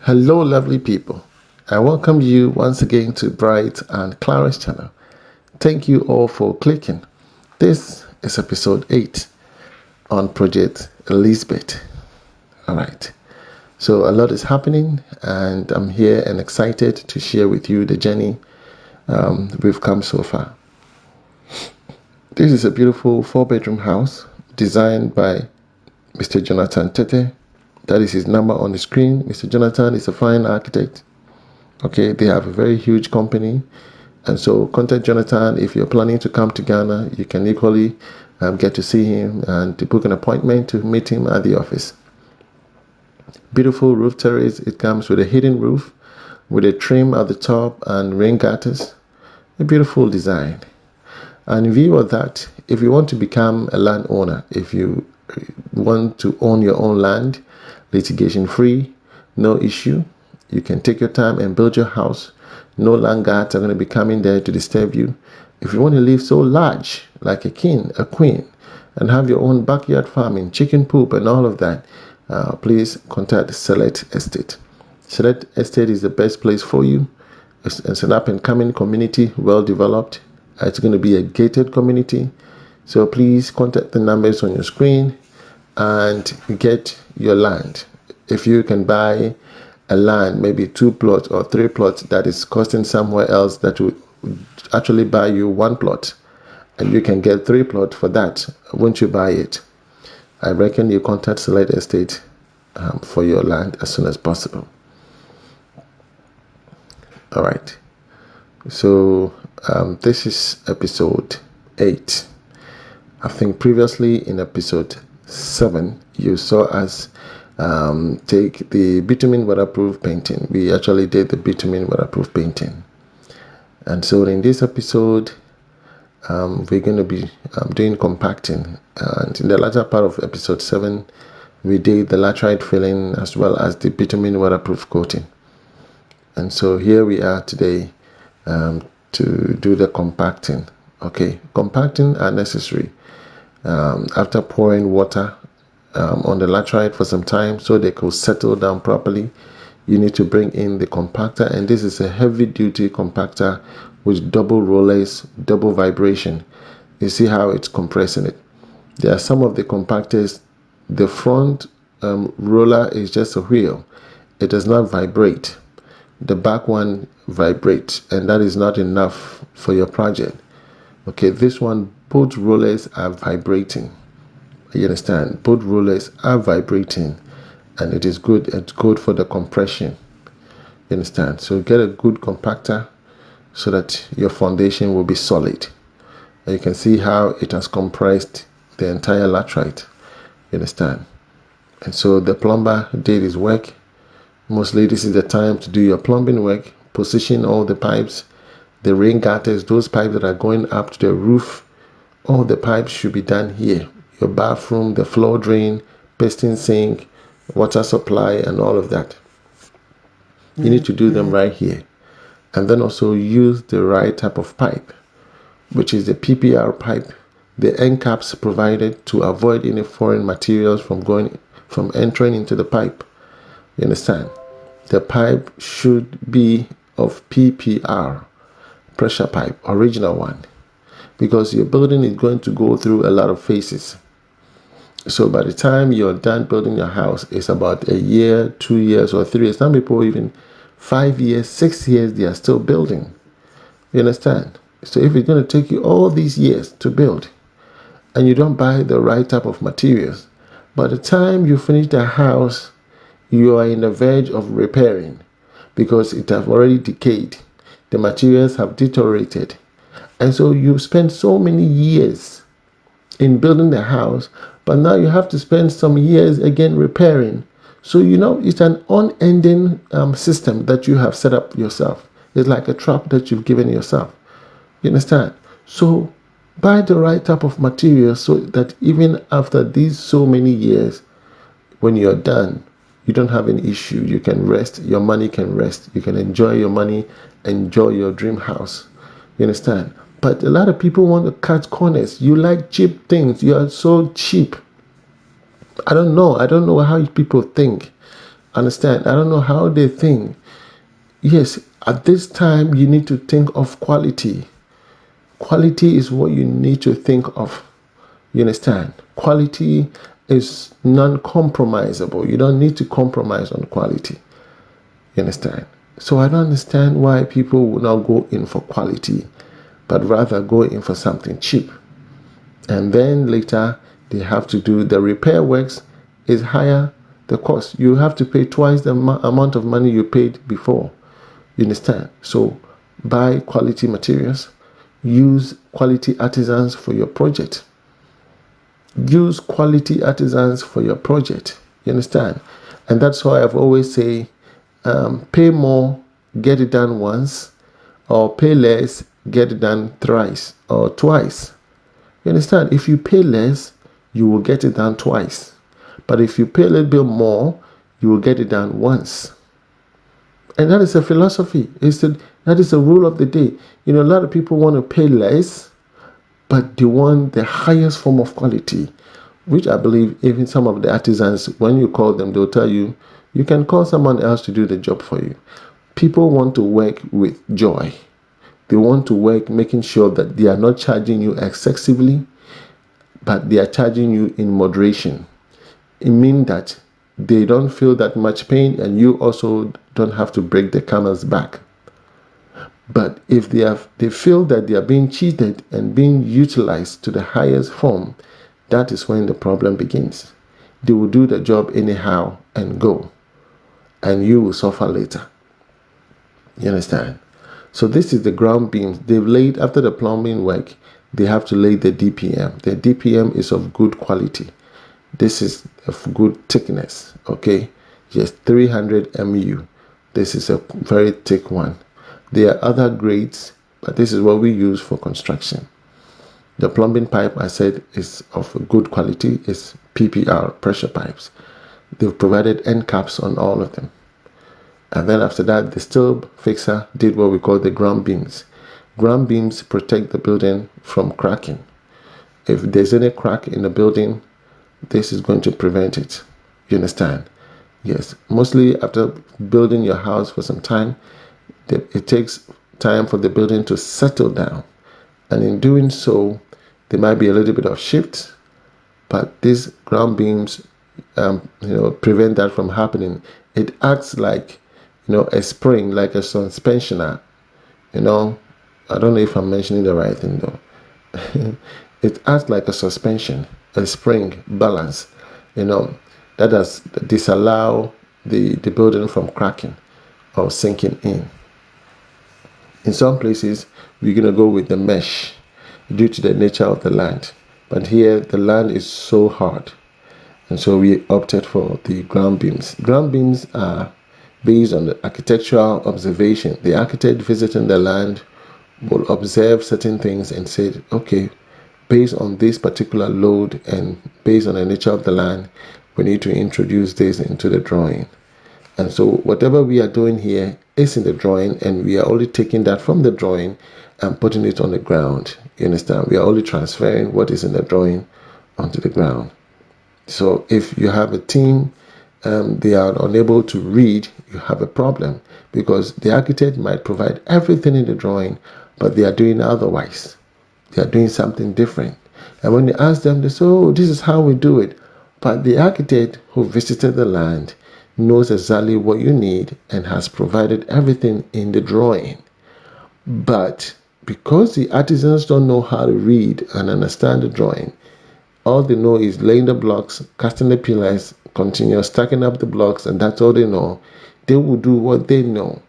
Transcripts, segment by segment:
Hello, lovely people. I welcome you once again to Bright and Clara's channel. Thank you all for clicking. This is episode 8 on Project Elizabeth. All right. So a lot is happening, and I'm here and excited to share with you the journey we've come so far. This is a beautiful 4-bedroom house designed by Mr. Jonathan Tete. That is his number on the screen. Mr. Jonathan is a fine architect. Okay, they have a very huge company, and so contact Jonathan if you're planning to come to Ghana. You can equally get to see him and to book an appointment to meet him at the office. Beautiful roof terrace. It comes with a hidden roof with a trim at the top and rain gutters. A beautiful design. And in view of that, if you want to become a landowner, if you want to own your own land, litigation free, no issue, you can take your time and build your house. No land guards are going to be coming there to disturb you. If you want to live so large, like a king, a queen, and have your own backyard farming, chicken poop and all of that, please contact Select Estate. Select Estate is the best place for you. It's an up-and-coming community, well developed. It's going to be a gated community. So please contact the numbers on your screen and get your land. If you can buy a land, maybe 2 plots or 3 plots that is costing somewhere else, that will actually buy you 1 plot, and you can get 3 plots for that, won't you buy it? I reckon you contact Select Estate for your land as soon as possible. All right. So this is episode 8. I think previously in episode 7, you saw us take the bitumen waterproof painting. We actually did the bitumen waterproof painting. And so in this episode, we're going to be doing compacting. And in the latter part of episode 7, we did the laterite filling as well as the bitumen waterproof coating. And so here we are today to do the compacting. Okay, compacting are necessary. After pouring water on the laterite for some time so they could settle down properly, you need to bring in the compactor, and this is a heavy duty compactor with double rollers, double vibration. You see how it's compressing it. There are some of the compactors, the front roller is just a wheel. It does not vibrate. The back one vibrates, and that is not enough for your project. Okay, this one, both rollers are vibrating. You understand? Both rollers are vibrating, and it is good. It's good for the compression. You understand? So get a good compactor so that your foundation will be solid. And you can see how it has compressed the entire laterite. You understand? And so the plumber did his work. Mostly this is the time to do your plumbing work. Position all the pipes, the rain gutters, those pipes that are going up to the roof. All the pipes should be done here. Your bathroom, the floor drain, piston sink, water supply, and all of that. You need to do them right here. And then also use the right type of pipe, which is the PPR pipe. The end caps provided to avoid any foreign materials from entering into the pipe. You understand? The pipe should be of PPR, pressure pipe, original one, because your building is going to go through a lot of phases. So by the time you're done building your house, it's about a year, 2 years, or 3 years. Some people even 5 years, 6 years, they are still building. You understand? So if it's going to take you all these years to build, and you don't buy the right type of materials, by the time you finish the house, you are in the verge of repairing because it has already decayed. The materials have deteriorated. And so you spend so many years in building the house, but now you have to spend some years again repairing. So, it's an unending system that you have set up yourself. It's like a trap that you've given yourself. You understand? So buy the right type of material so that even after these so many years, when you're done, you don't have any issue. You can rest. Your money can rest. You can enjoy your money, enjoy your dream house. You understand? But a lot of people want to cut corners. You like cheap things. You are so cheap. I don't know how people think. Understand? I don't know how they think. Yes, at this time, you need to think of quality. Quality is what you need to think of. You understand? Quality is non-compromisable. You don't need to compromise on quality. You understand? So I don't understand why people would not go in for quality, but rather go in for something cheap. And then later they have to do the repair works is higher the cost. You have to pay twice the amount of money you paid before. You understand? So buy quality materials, use quality artisans for your project. Use quality artisans for your project. You understand? And that's why I've always say, pay more, get it done once, or pay less, get it done thrice or twice. You understand? If you pay less, you will get it done twice. But if you pay a little bit more, you will get it done once. And that is a philosophy. That is a rule of the day. A lot of people want to pay less, but they want the highest form of quality, which I believe even some of the artisans, when you call them, they'll tell you, you can call someone else to do the job for you. People want to work with joy. They want to work making sure that they are not charging you excessively, but they are charging you in moderation. It means that they don't feel that much pain, and you also don't have to break the camel's back. But if they feel that they are being cheated and being utilized to the highest form, that is when the problem begins. They will do the job anyhow and go, and you will suffer later. You understand? So this is the ground beams. They've laid, after the plumbing work, they have to lay the DPM. The DPM is of good quality. This is of good thickness, okay? Yes, 300 MU. This is a very thick one. There are other grades, but this is what we use for construction. The plumbing pipe, I said, is of good quality. It's PPR, pressure pipes. They've provided end caps on all of them. And then after that, the steel fixer did what we call the ground beams. Ground beams protect the building from cracking. If there's any crack in the building, this is going to prevent it. You understand? Yes. Mostly after building your house for some time, it takes time for the building to settle down. And in doing so, there might be a little bit of shift, but these ground beams, prevent that from happening. It acts like, a spring, like a suspensioner. I don't know if I'm mentioning the right thing though. It acts like a suspension, a spring balance, that does disallow the building from cracking or sinking in. In some places, we're going to go with the mesh due to the nature of the land. But here, the land is so hard. And so we opted for the ground beams. Ground beams are based on the architectural observation. The architect visiting the land will observe certain things and say, okay, based on this particular load and based on the nature of the land, we need to introduce this into the drawing. And so whatever we are doing here is in the drawing, and we are only taking that from the drawing and putting it on the ground. You understand? We are only transferring what is in the drawing onto the ground. So if you have a team, they are unable to read, you have a problem, because the architect might provide everything in the drawing, but they are doing otherwise. They are doing something different. And when you ask them, they say, oh, this is how we do it. But the architect who visited the land knows exactly what you need and has provided everything in the drawing. But because the artisans don't know how to read and understand the drawing, all they know is laying the blocks, casting the pillars, continue stacking up the blocks, and that's all they know. They will do what they know,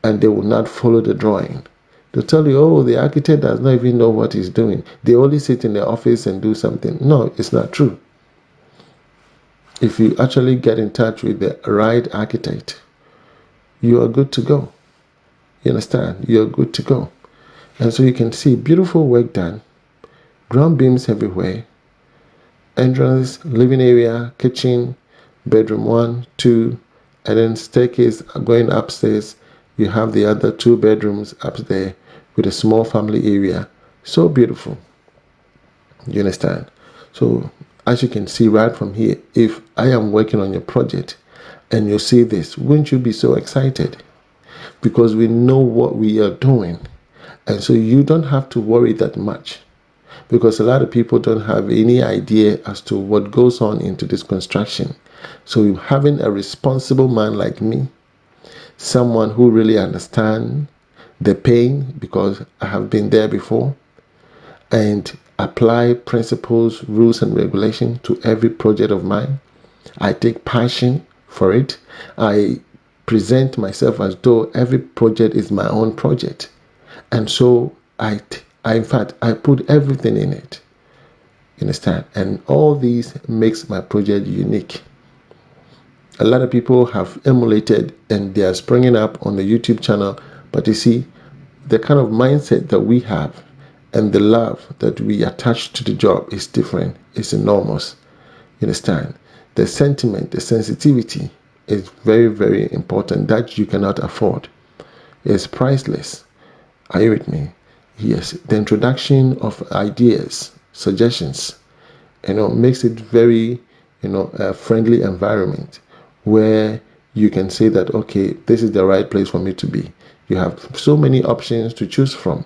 and they will not follow the drawing. They'll tell you, oh, the architect does not even know what he's doing. They only sit in the office and do something. No, it's not true. If you actually get in touch with the right architect, you are good to go. You understand? You're good to go. And so you can see beautiful work done, ground beams everywhere, entrance, living area, kitchen, bedroom 1, 2, and then staircase going upstairs. You have the other 2 bedrooms up there with a small family area. So beautiful. You understand? So as you can see right from here, if I am working on your project, and you see this, wouldn't you be so excited? Because we know what we are doing. And so you don't have to worry that much, because a lot of people don't have any idea as to what goes on into this construction. So having a responsible man like me, someone who really understands the pain, because I have been there before, and apply principles, rules, and regulations to every project of mine. I take passion for it. I present myself as though every project is my own project. And so in fact, I put everything in it. You understand? And all these makes my project unique. A lot of people have emulated and they are springing up on the YouTube channel. But you see, the kind of mindset that we have and the love that we attach to the job is different. It's enormous. You understand? The sentiment, the sensitivity is very, very important that you cannot afford. It's priceless. Are you with me? Yes. The introduction of ideas, suggestions, makes it very, a friendly environment where you can say that, okay, this is the right place for me to be. You have so many options to choose from.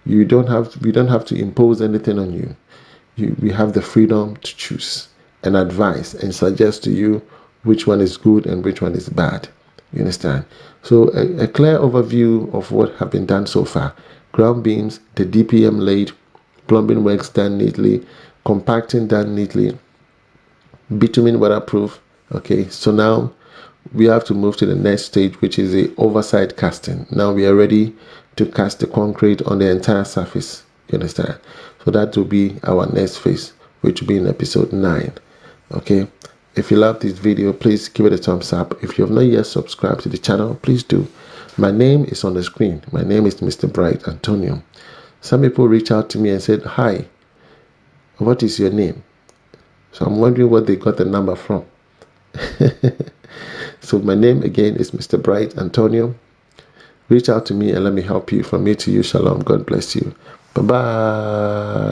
We don't have to impose anything on you. We have the freedom to choose and advise and suggest to you which one is good and which one is bad. You understand? So a clear overview of what have been done so far. Ground beams, the DPM laid, plumbing works done neatly, compacting done neatly, bitumen waterproof. Okay, so now we have to move to the next stage, which is the oversight casting. Now we are ready to cast the concrete on the entire surface. You understand? So that will be our next phase, which will be in episode 9. Okay, if you love this video, please give it a thumbs up. If you have not yet subscribed to the channel, please do. My name is on the screen. My name is Mr. Bright Antonio. Some people reach out to me and said, hi, what is your name? So I'm wondering what they got the number from. So my name again is Mr. Bright Antonio. Reach out to me and let me help you. From me to you, shalom. God bless you. Bye-bye.